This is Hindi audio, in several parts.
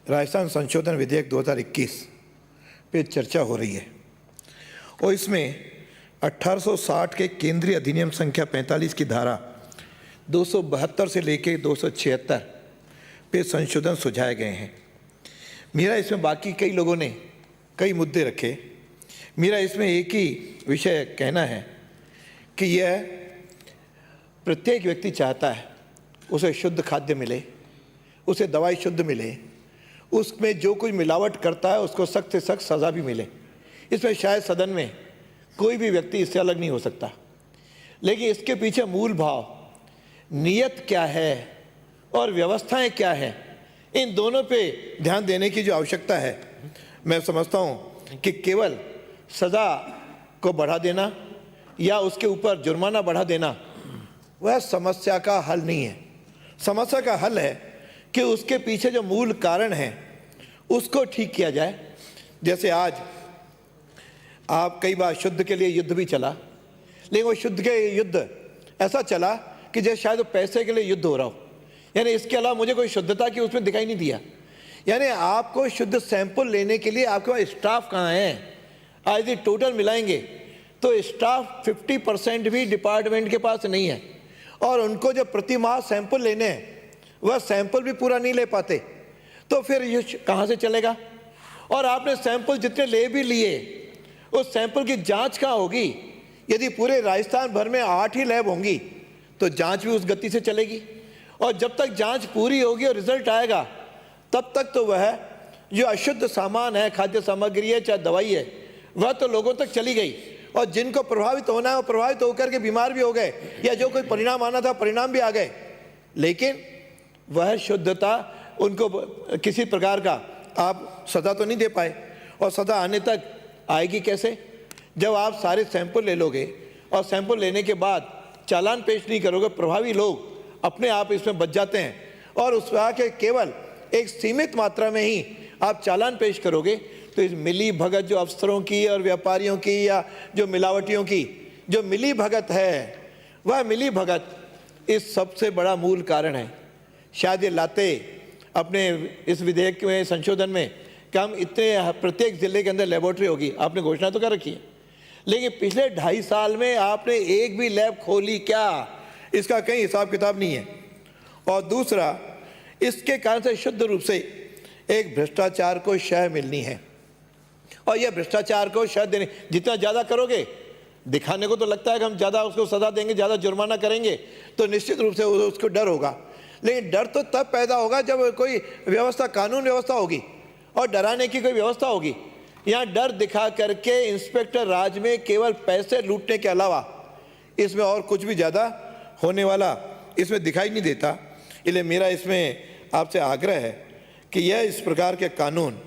राजस्थान संशोधन विधेयक 2021 पे चर्चा हो रही है और इसमें 1860 के केंद्रीय अधिनियम संख्या 45 की धारा 272 से लेकर 276 पे संशोधन सुझाए गए हैं। मेरा इसमें बाकी कई लोगों ने कई मुद्दे रखे। मेरा इसमें एक ही विषय कहना है कि यह प्रत्येक व्यक्ति चाहता है उसे शुद्ध खाद्य मिले, उसे दवाई शुद्ध मिले, उसमें जो कुछ मिलावट करता है उसको सख्त से सख्त सज़ा भी मिले। इसमें शायद सदन में कोई भी व्यक्ति इससे अलग नहीं हो सकता, लेकिन इसके पीछे मूल भाव, नियत क्या है और व्यवस्थाएं क्या हैं, इन दोनों पे ध्यान देने की जो आवश्यकता है, मैं समझता हूँ कि केवल सज़ा को बढ़ा देना या उसके ऊपर जुर्माना बढ़ा देना वह समस्या का हल नहीं है। समस्या का हल है कि उसके पीछे जो मूल कारण है उसको ठीक किया जाए। जैसे आज आप कई बार शुद्ध के लिए युद्ध भी चला, लेकिन वो शुद्ध के युद्ध ऐसा चला कि जैसे शायद वो पैसे के लिए युद्ध हो रहा हो, यानी इसके अलावा मुझे कोई शुद्धता की उसमें दिखाई नहीं दिया। यानी आपको शुद्ध सैंपल लेने के लिए आपके पास स्टाफ कहाँ है? आज यदि टोटल मिलाएंगे तो स्टाफ 50% भी डिपार्टमेंट के पास नहीं है और उनको जो प्रति माह सैंपल लेने हैं वह सैंपल भी पूरा नहीं ले पाते, तो फिर ये कहाँ से चलेगा? और आपने सैंपल जितने ले भी लिए, उस सैंपल की जांच कहाँ होगी? यदि पूरे राजस्थान भर में 8 ही लैब होंगी तो जांच भी उस गति से चलेगी, और जब तक जांच पूरी होगी और रिजल्ट आएगा तब तक तो वह जो अशुद्ध सामान है, खाद्य सामग्री है, चाहे दवाई है, वह तो लोगों तक चली गई, और जिनको प्रभावित होना है वो प्रभावित होकर के बीमार भी हो गए, या जो कोई परिणाम आना था परिणाम भी आ गए, लेकिन वह शुद्धता उनको किसी प्रकार का आप सज़ा तो नहीं दे पाए। और सज़ा आने तक आएगी कैसे? जब आप सारे सैंपल ले लोगे और सैंपल लेने के बाद चालान पेश नहीं करोगे, प्रभावी लोग अपने आप इसमें बच जाते हैं, और उस के केवल एक सीमित मात्रा में ही आप चालान पेश करोगे, तो इस मिली भगत जो अफसरों की और व्यापारियों की या जो मिलावटियों की जो मिली भगत है, वह मिली भगत इस सबसे बड़ा मूल कारण है। शायद ये लाते अपने इस विधेयक में संशोधन में कि हम इतने प्रत्येक ज़िले के अंदर लेबोरेटरी होगी, आपने घोषणा तो कर रखी है, लेकिन पिछले 2.5 साल में आपने एक भी लैब खोली क्या? इसका कहीं हिसाब किताब नहीं है। और दूसरा, इसके कारण से शुद्ध रूप से एक भ्रष्टाचार को शह मिलनी है, और यह भ्रष्टाचार को शह देने जितना ज़्यादा करोगे, दिखाने को तो लगता है कि हम ज़्यादा उसको सज़ा देंगे, ज़्यादा जुर्माना करेंगे तो निश्चित रूप से उसको डर होगा, लेकिन डर तो तब पैदा होगा जब कोई व्यवस्था, कानून व्यवस्था होगी और डराने की कोई व्यवस्था होगी। यहाँ डर दिखा करके इंस्पेक्टर राज में केवल पैसे लूटने के अलावा इसमें और कुछ भी ज़्यादा होने वाला इसमें दिखाई नहीं देता। इसलिए मेरा इसमें आपसे आग्रह है कि यह इस प्रकार के कानून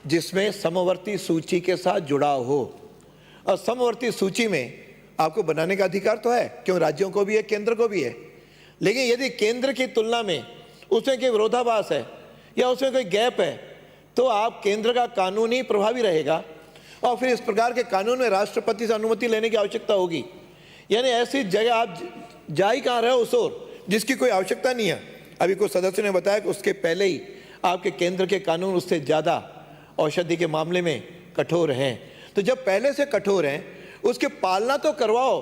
जिसमें समवर्ती सूची के साथ जुड़ाव हो, और समवर्ती सूची में आपको बनाने का अधिकार तो है, क्यों राज्यों को भी है, केंद्र को भी है, लेकिन यदि केंद्र की तुलना में उसमें कोई विरोधाभास है या उसमें कोई गैप है तो आप केंद्र का कानून ही प्रभावी रहेगा, और फिर इस प्रकार के कानून में राष्ट्रपति से अनुमति लेने की आवश्यकता होगी। यानी ऐसी जगह आप जा ही कहाँ रहे हो उस ओर जिसकी कोई आवश्यकता नहीं है। अभी कुछ सदस्य ने बताया कि उसके पहले ही आपके केंद्र के कानून उससे ज़्यादा औषधि के मामले में कठोर हैं, तो जब पहले से कठोर हैं उसकी पालना तो करवाओ।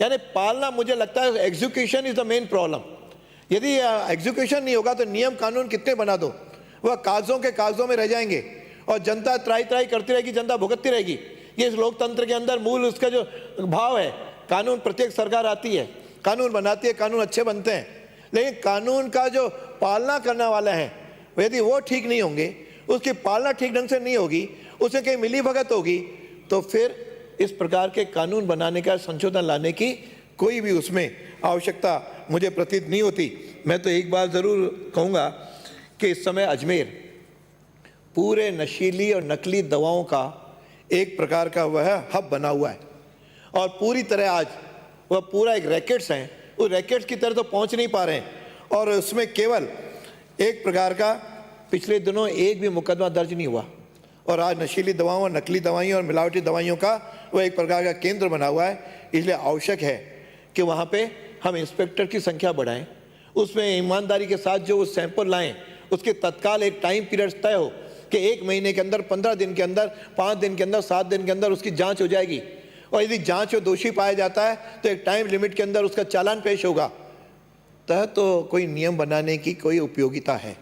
यानी पालना, मुझे लगता है execution is the main problem. यदि एग्जीक्यूशन नहीं होगा तो नियम कानून कितने बना दो, वह कागज़ों के कागज़ों में रह जाएंगे और जनता त्राई त्राई करती रहेगी, जनता भुगतती रहेगी। ये इस लोकतंत्र के अंदर मूल उसका जो भाव है। कानून, प्रत्येक सरकार आती है, कानून बनाती है, कानून अच्छे बनते हैं, लेकिन कानून का जो पालना करने वाला है यदि वो ठीक नहीं होंगे, उसकी पालना ठीक ढंग से नहीं होगी, उसमें कहीं मिली भगत होगी, तो फिर इस प्रकार के कानून बनाने का, संशोधन लाने की कोई भी उसमें आवश्यकता मुझे प्रतीत नहीं होती। मैं तो एक बात ज़रूर कहूँगा कि इस समय अजमेर पूरे नशीली और नकली दवाओं का एक प्रकार का वह हब बना हुआ है, और पूरी तरह आज वह पूरा एक रैकेट्स हैं, उस रैकेट्स की तरह तो पहुंच नहीं पा रहे हैं, और उसमें केवल एक प्रकार का पिछले दिनों एक भी मुकदमा दर्ज नहीं हुआ, और आज नशीली दवाओं और नकली दवाइयों और मिलावटी दवाइयों का वह एक प्रकार का केंद्र बना हुआ है। इसलिए आवश्यक है कि वहाँ पे हम इंस्पेक्टर की संख्या बढ़ाएं, उसमें ईमानदारी के साथ जो वो सैंपल लाएं उसके तत्काल एक टाइम पीरियड तय हो कि 1 महीने के अंदर, 15 दिन के अंदर, 5 दिन के अंदर, 7 दिन के अंदर उसकी जांच हो जाएगी। और यदि जांच में दोषी पाया जाता है तो एक टाइम लिमिट के अंदर उसका चालान पेश होगा। तो कोई नियम बनाने की कोई उपयोगिता है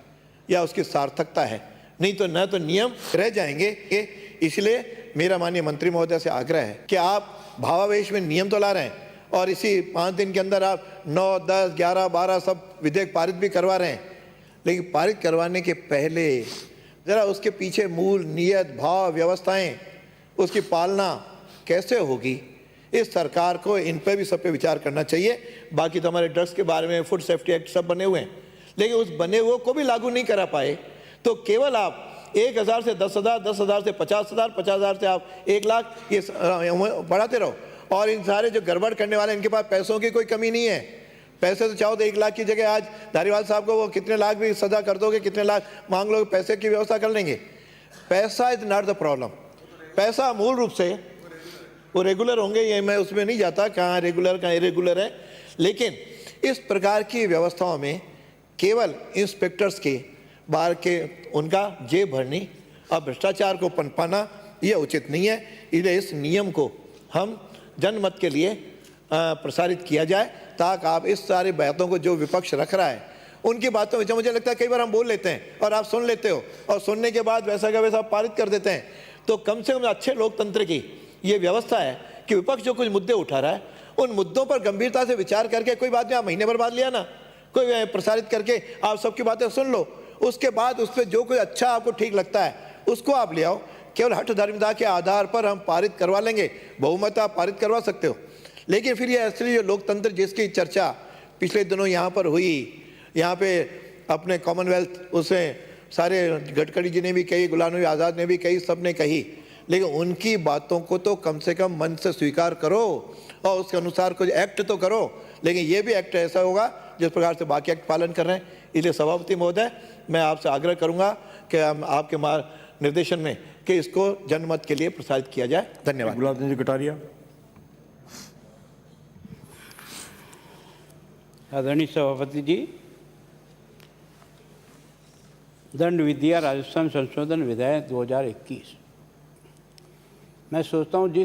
या उसकी सार्थकता है? नहीं तो न तो नियम रह जाएंगे। इसलिए मेरा माननीय मंत्री महोदय से आग्रह है कि आप भावावेश में नियम तो ला रहे हैं और इसी 5 दिन के अंदर आप 9, 10, 11, 12 सब विधेयक पारित भी करवा रहे हैं, लेकिन पारित करवाने के पहले ज़रा उसके पीछे मूल नियत, भाव, व्यवस्थाएं, उसकी पालना कैसे होगी, इस सरकार को इन पे भी सब पे विचार करना चाहिए। बाकी तो हमारे ड्रग्स के बारे में फूड सेफ्टी एक्ट सब बने हुए हैं, लेकिन उस बने हुए को भी लागू नहीं करा पाए तो केवल आप 1,000 से 10,000, 10,000 से 50,000, 50,000 से आप 1,00,000 ये बढ़ाते रहो। और इन सारे जो गड़बड़ करने वाले, इनके पास पैसों की कोई कमी नहीं है। पैसे तो चाहो तो 1,00,000 की जगह आज धारीवाल साहब को वो कितने लाख भी सजा कर दोगे, कितने लाख मांग लोगे, पैसे की व्यवस्था कर लेंगे। पैसा इज नॉट द प्रॉब्लम। पैसा मूल रूप से वो रेगुलर होंगे, ये मैं उसमें नहीं जाता कहाँ रेगुलर कहाँ इरेगुलर है, लेकिन इस प्रकार की व्यवस्थाओं में केवल इंस्पेक्टर्स के बाहर के उनका जेब भरनी और भ्रष्टाचार को पनपाना ये उचित नहीं है। इसलिए इस नियम को हम जनमत के लिए प्रसारित किया जाए ताकि आप इस सारी बातों को जो विपक्ष रख रहा है उनकी बातों में, मुझे लगता है कई बार हम बोल लेते हैं और आप सुन लेते हो और सुनने के बाद वैसा का वैसा पारित कर देते हैं। तो कम से कम अच्छे लोकतंत्र की ये व्यवस्था है कि विपक्ष जो कुछ मुद्दे उठा रहा है उन मुद्दों पर गंभीरता से विचार करके, कोई बात नहीं आप महीने भर बाद लिया ना, कोई प्रसारित करके आप सबकी बातें सुन लो, उसके बाद उस पर जो कुछ अच्छा आपको ठीक लगता है उसको आप ले आओ। केवल हठ धर्मिता के आधार पर हम पारित करवा लेंगे, बहुमत आप पारित करवा सकते हो, लेकिन फिर ये असली जो लोकतंत्र जिसकी चर्चा पिछले दिनों यहाँ पर हुई, यहाँ पे अपने कॉमनवेल्थ उसमें सारे गडकरी जी ने भी कही, गुलाम नबी आज़ाद ने भी कही, सब ने कही, लेकिन उनकी बातों को तो कम से कम मन से स्वीकार करो और उसके अनुसार कुछ एक्ट तो करो। लेकिन ये भी एक्ट ऐसा होगा जिस प्रकार से बाकी एक्ट पालन कर रहे हैं। इसलिए सभापति महोदय, मैं आपसे आग्रह करूंगा कि हम आपके निर्देशन में कि इसको जनमत के लिए प्रसारित किया जाए। धन्यवाद। गुलाब चंद जी कटारिया। आदरणीय सभापति जी, दंड विधिया राजस्थान संशोधन विधेयक 2021, मैं सोचता हूँ जिस